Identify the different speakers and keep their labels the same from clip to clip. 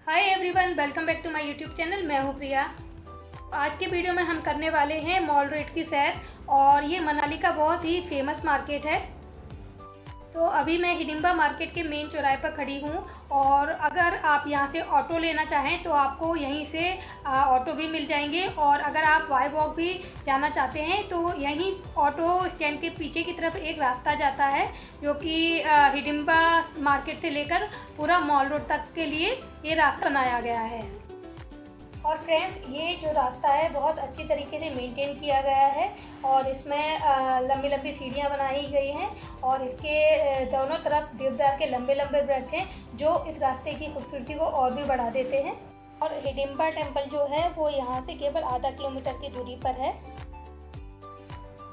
Speaker 1: Hi everyone, welcome back to my YouTube channel. मैं हूँ प्रिया। आज के वीडियो में हम करने वाले हैं मॉल रोड की सैर, और ये मनाली का बहुत ही फेमस मार्केट है। तो अभी मैं हिडिंबा मार्केट के मेन चौराहे पर खड़ी हूँ, और अगर आप यहाँ से ऑटो लेना चाहें तो आपको यहीं से ऑटो भी मिल जाएंगे, और अगर आप बाय वॉक भी जाना चाहते हैं तो यहीं ऑटो स्टैंड के पीछे की तरफ एक रास्ता जाता है जो कि हिडिंबा मार्केट से लेकर पूरा मॉल रोड तक के लिए ये रास्ता बनाया गया है। और फ्रेंड्स, ये जो रास्ता है बहुत अच्छी तरीके से मेंटेन किया गया है, और इसमें लंबी लंबी सीढ़ियाँ बनाई गई हैं, और इसके दोनों तरफ देवदार के लंबे लंबे वृक्ष हैं जो इस रास्ते की खूबसूरती को और भी बढ़ा देते हैं। और हिडिंबा टेम्पल जो है वो यहाँ से केवल आधा किलोमीटर की दूरी पर है।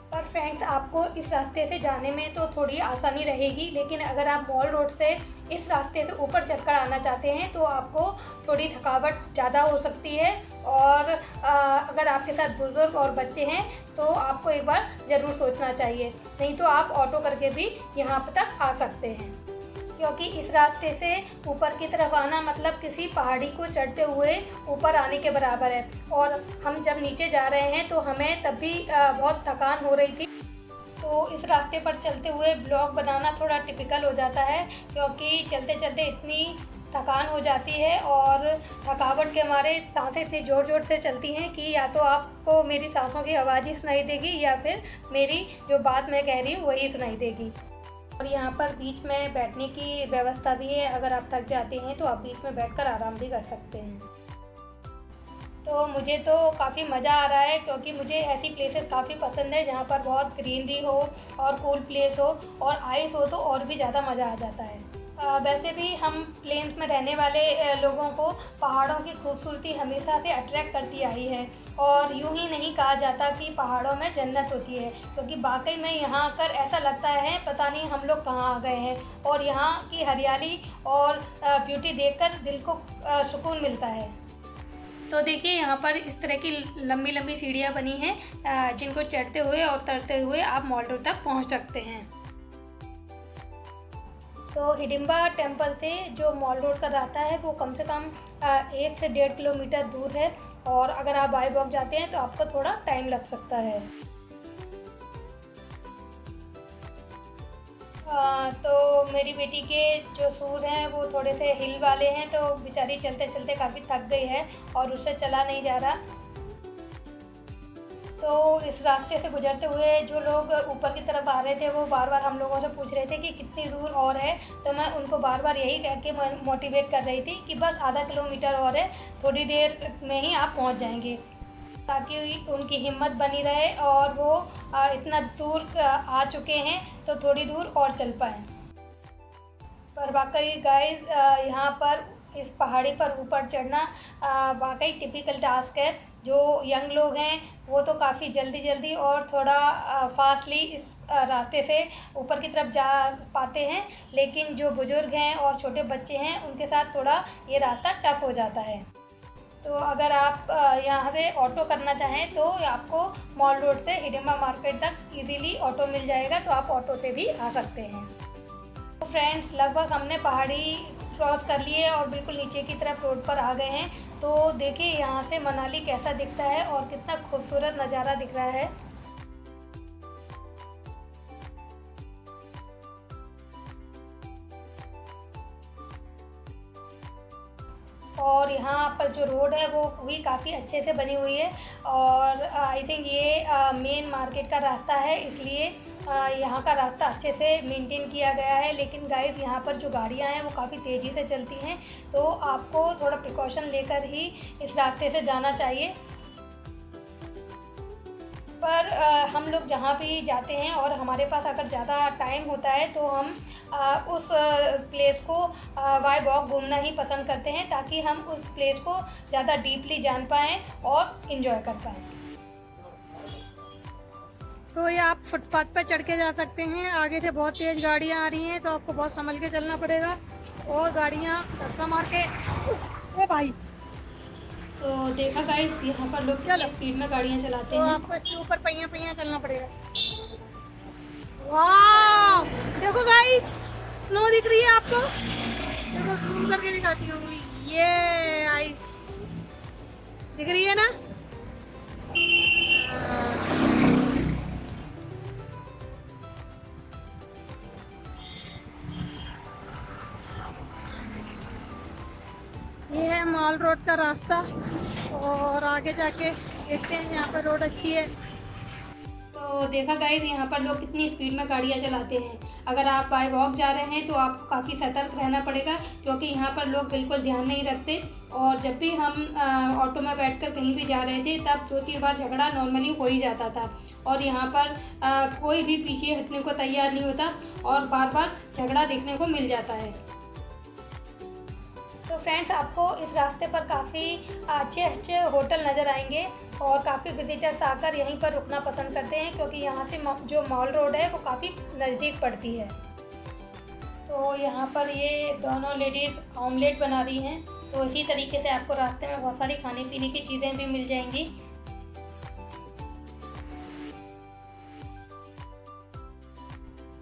Speaker 1: और फ्रेंड्स, आपको इस रास्ते से जाने में तो थोड़ी आसानी रहेगी, लेकिन अगर आप मॉल रोड से इस रास्ते से ऊपर चढ़कर आना चाहते हैं तो आपको थोड़ी थकावट ज़्यादा हो सकती है। और अगर आपके साथ बुजुर्ग और बच्चे हैं तो आपको एक बार ज़रूर सोचना चाहिए, नहीं तो आप ऑटो करके भी यहाँ तक आ सकते हैं, क्योंकि इस रास्ते से ऊपर की तरफ आना मतलब किसी पहाड़ी को चढ़ते हुए ऊपर आने के बराबर है। और हम जब नीचे जा रहे हैं तो हमें तब भी बहुत थकान हो रही थी, तो इस रास्ते पर चलते हुए ब्लॉग बनाना थोड़ा टिपिकल हो जाता है, क्योंकि चलते चलते इतनी थकान हो जाती है और थकावट के मारे सांसें इतनी ज़ोर ज़ोर से चलती हैं कि या तो आपको मेरी सांसों की आवाज़ ही सुनाई देगी या फिर मेरी जो बात मैं कह रही हूँ वही सुनाई देगी। और यहाँ पर बीच में बैठने की व्यवस्था भी है, अगर आप थक जाते हैं तो आप बीच में बैठकर आराम भी कर सकते हैं। तो मुझे तो काफ़ी मज़ा आ रहा है, क्योंकि मुझे ऐसी प्लेसेस काफ़ी पसंद है जहाँ पर बहुत ग्रीनरी हो और कूल प्लेस हो और आइस हो, तो और भी ज़्यादा मज़ा आ जाता है। वैसे भी हम प्लेन्स में रहने वाले लोगों को पहाड़ों की खूबसूरती हमेशा से अट्रैक्ट करती आई है, और यूं ही नहीं कहा जाता कि पहाड़ों में जन्नत होती है, क्योंकि वाकई में यहाँ आकर ऐसा लगता है पता नहीं हम लोग कहाँ आ गए हैं। और यहाँ की हरियाली और ब्यूटी देखकर दिल को सुकून मिलता है। तो देखिए, यहाँ पर इस तरह की लंबी लंबी सीढ़ियाँ बनी हैं जिनको चढ़ते हुए और उतरते हुए आप मॉल रोड तक पहुँच सकते हैं। तो हिडिंबा टेम्पल से जो मॉल रोड का रास्ता है वो कम से कम 1 से 1.5 किलोमीटर दूर है, और अगर आप बाय वॉक जाते हैं तो आपको थोड़ा टाइम लग सकता है। तो मेरी बेटी के जो शूज़ हैं वो थोड़े से हिल वाले हैं, तो बेचारी चलते चलते काफ़ी थक गई है और उससे चला नहीं जा रहा। तो इस रास्ते से गुजरते हुए जो लोग ऊपर की तरफ आ रहे थे वो बार बार हम लोगों से पूछ रहे थे कि कितनी दूर और है, तो मैं उनको बार बार यही कह के मोटिवेट कर रही थी कि बस आधा किलोमीटर और है, थोड़ी देर में ही आप पहुंच जाएंगे, ताकि उनकी हिम्मत बनी रहे और वो इतना दूर आ चुके हैं तो थोड़ी दूर और चल पाएँ। पर वाकई गाइस, यहाँ पर इस पहाड़ी पर ऊपर चढ़ना वाकई टिपिकल टास्क है। जो यंग लोग हैं वो तो काफ़ी जल्दी और थोड़ा फास्टली इस रास्ते से ऊपर की तरफ जा पाते हैं, लेकिन जो बुज़ुर्ग हैं और छोटे बच्चे हैं उनके साथ थोड़ा ये रास्ता टफ हो जाता है। तो अगर आप यहाँ से ऑटो करना चाहें तो आपको मॉल रोड से हिडिंबा मार्केट तक इजीली ऑटो मिल जाएगा, तो आप ऑटो से भी आ सकते हैं। तो फ्रेंड्स, लगभग हमने पहाड़ी क्रॉस कर लिए और बिल्कुल नीचे की तरफ रोड पर आ गए हैं। तो देखिए यहाँ से मनाली कैसा दिखता है और कितना खूबसूरत नज़ारा दिख रहा है। और यहाँ पर जो रोड है वो भी काफ़ी अच्छे से बनी हुई है, और आई थिंक ये मेन मार्केट का रास्ता है, इसलिए यहाँ का रास्ता अच्छे से मेंटेन किया गया है। लेकिन गाइस, यहाँ पर जो गाड़ियाँ हैं वो काफ़ी तेज़ी से चलती हैं, तो आपको थोड़ा प्रिकॉशन लेकर ही इस रास्ते से जाना चाहिए। पर हम लोग जहाँ भी जाते हैं और हमारे पास अगर ज़्यादा टाइम होता है तो हम उस प्लेस को बाय वॉक घूमना ही पसंद करते हैं, ताकि हम उस प्लेस को ज़्यादा डीपली जान पाएँ और इन्जॉय कर पाएँ। तो ये आप फुटपाथ पर चढ़ के जा सकते हैं। आगे से बहुत तेज़ गाड़ियाँ आ रही हैं, तो आपको बहुत संभल के चलना पड़ेगा, और गाड़ियाँ धक्का मार के ओ भाई। तो देखा गाइस, यहाँ पर लोग कितनी स्पीड में गाड़ियाँ चलाते हैं, तो आपको इसके ऊपर पहिया चलना पड़ेगा। वाह, देखो गाइस, स्नो दिख रही है आपको, देखो जूम करके दिखाती हूँ ये दिख रही है ना। ये है मॉल रोड का रास्ता और आगे जाके देखते हैं, यहाँ पर रोड अच्छी है। तो देखा गाइस, यहाँ पर लोग कितनी स्पीड में गाड़ियाँ चलाते हैं। अगर आप बाय वॉक जा रहे हैं तो आपको काफ़ी सतर्क रहना पड़ेगा, क्योंकि यहाँ पर लोग बिल्कुल ध्यान नहीं रखते। और जब भी हम ऑटो में बैठकर कहीं भी जा रहे थे तब 2-3 बार झगड़ा नॉर्मली हो ही जाता था। और यहाँ पर कोई भी पीछे हटने को तैयार नहीं होता और बार बार झगड़ा देखने को मिल जाता है। तो फ्रेंड्स, आपको इस रास्ते पर काफ़ी अच्छे अच्छे होटल नज़र आएंगे और काफ़ी विजिटर्स आकर यहीं पर रुकना पसंद करते हैं, क्योंकि यहाँ से जो मॉल रोड है वो काफ़ी नज़दीक पड़ती है। तो यहाँ पर ये दोनों लेडीज़ ऑमलेट बना रही हैं। तो इसी तरीके से आपको रास्ते में बहुत सारी खाने पीने की चीज़ें भी मिल जाएंगी।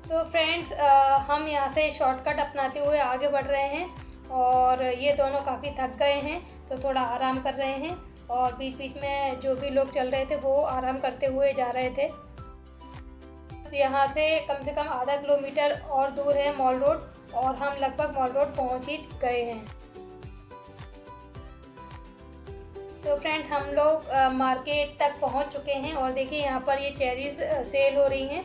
Speaker 1: तो फ्रेंड्स, हम यहाँ से शॉर्टकट अपनाते हुए आगे बढ़ रहे हैं और ये दोनों काफ़ी थक गए हैं तो थोड़ा आराम कर रहे हैं। और बीच बीच में जो भी लोग चल रहे थे वो आराम करते हुए जा रहे थे। यहाँ से कम आधा किलोमीटर और दूर है मॉल रोड और हम लगभग मॉल रोड पहुँच ही गए हैं। तो फ्रेंड्स, हम लोग मार्केट तक पहुँच चुके हैं और देखिए यहाँ पर ये चेरीज़ सेल हो रही हैं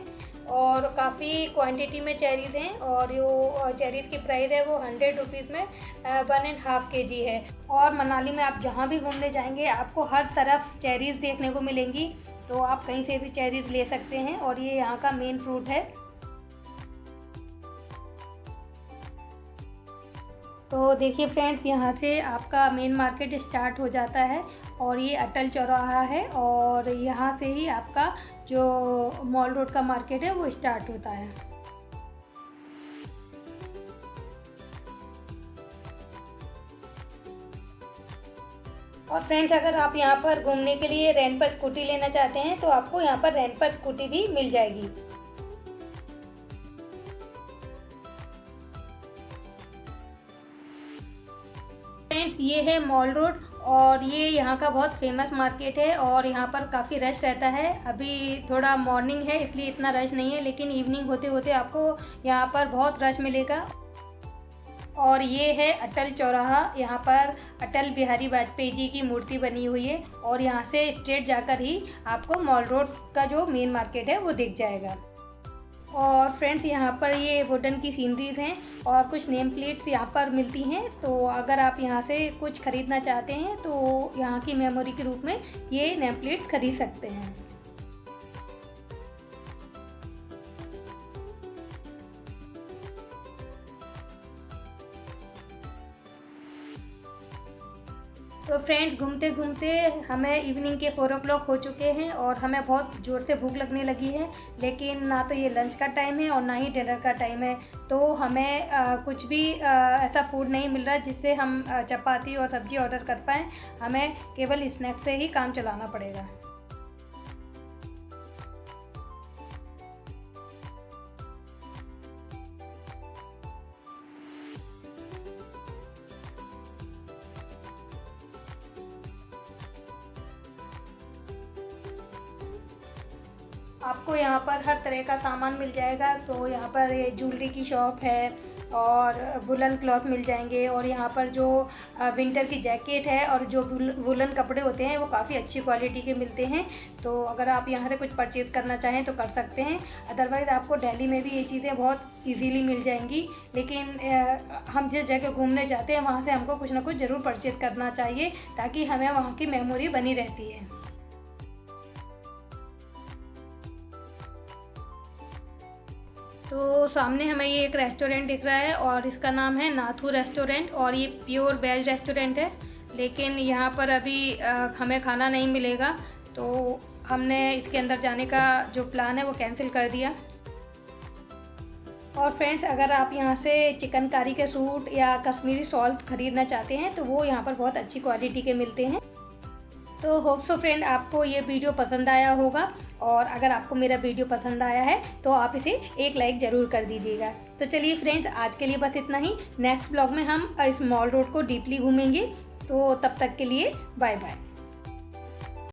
Speaker 1: और काफ़ी क्वांटिटी में चेरीज़ हैं। और जो चेरीज़ की प्राइस है वो 100 रुपीज़ में 1.5 kg है। और मनाली में आप जहाँ भी घूमने जाएंगे आपको हर तरफ चेरीज़ देखने को मिलेंगी, तो आप कहीं से भी चेरीज़ ले सकते हैं। और ये यहाँ का मेन फ्रूट है। तो देखिए फ्रेंड्स, यहाँ से आपका मेन मार्केट स्टार्ट हो जाता है और ये अटल चौराहा है और यहाँ से ही आपका जो मॉल रोड का मार्केट है वो स्टार्ट होता है। और फ्रेंड्स, अगर आप यहाँ पर घूमने के लिए रेंट पर स्कूटी लेना चाहते हैं तो आपको यहाँ पर रेंट पर स्कूटी भी मिल जाएगी। फ्रेंड्स, ये है मॉल रोड और ये यहाँ का बहुत फेमस मार्केट है और यहाँ पर काफ़ी रश रहता है। अभी थोड़ा मॉर्निंग है इसलिए इतना रश नहीं है, लेकिन इवनिंग होते होते आपको यहाँ पर बहुत रश मिलेगा। और ये है अटल चौराहा, यहाँ पर अटल बिहारी वाजपेयी जी की मूर्ति बनी हुई है और यहाँ से स्ट्रेट जाकर ही आपको मॉल रोड का जो मेन मार्केट है वो दिख जाएगा। और फ्रेंड्स, यहाँ पर ये वुडन की सीनरीज हैं और कुछ नेम प्लेट्स यहाँ पर मिलती हैं। तो अगर आप यहाँ से कुछ ख़रीदना चाहते हैं तो यहाँ की मेमोरी के रूप में ये नेम प्लेट्स खरीद सकते हैं। तो फ्रेंड्स, घूमते घूमते हमें इवनिंग के 4 o'clock हो चुके हैं और हमें बहुत ज़ोर से भूख लगने लगी है, लेकिन ना तो ये लंच का टाइम है और ना ही डिनर का टाइम है। तो हमें कुछ भी ऐसा फूड नहीं मिल रहा जिससे हम चपाती और सब्ज़ी ऑर्डर कर पाएँ। हमें केवल स्नैक्स से ही काम चलाना पड़ेगा। आपको यहाँ पर हर तरह का सामान मिल जाएगा। तो यहाँ पर ये ज्वेलरी की शॉप है और वुलन क्लॉथ मिल जाएंगे और यहाँ पर जो विंटर की जैकेट है और जो वुलन कपड़े होते हैं वो काफ़ी अच्छी क्वालिटी के मिलते हैं। तो अगर आप यहाँ से कुछ परचेज़ करना चाहें तो कर सकते हैं। अदरवाइज़ आपको दिल्ली में भी ये चीज़ें बहुत इजीली मिल जाएंगी, लेकिन हम जिस जगह घूमने जाते हैं वहाँ से हमको कुछ ना कुछ ज़रूर परचेज़ करना चाहिए ताकि हमें वहाँ की मेमोरी बनी रहती है। तो सामने हमें ये एक रेस्टोरेंट दिख रहा है और इसका नाम है नाथू रेस्टोरेंट और ये प्योर वेज रेस्टोरेंट है, लेकिन यहाँ पर अभी हमें खाना नहीं मिलेगा तो हमने इसके अंदर जाने का जो प्लान है वो कैंसिल कर दिया। और फ्रेंड्स, अगर आप यहाँ से चिकनकारी के सूट या कश्मीरी सॉल्ट ख़रीदना चाहते हैं तो वो यहाँ पर बहुत अच्छी क्वालिटी के मिलते हैं। तो होप सो फ्रेंड आपको ये वीडियो पसंद आया होगा और अगर आपको मेरा वीडियो पसंद आया है तो आप इसे एक लाइक ज़रूर कर दीजिएगा। तो चलिए फ्रेंड्स, आज के लिए बस इतना ही। नेक्स्ट ब्लॉग में हम इस मॉल रोड को डीपली घूमेंगे। तो तब तक के लिए बाय बाय।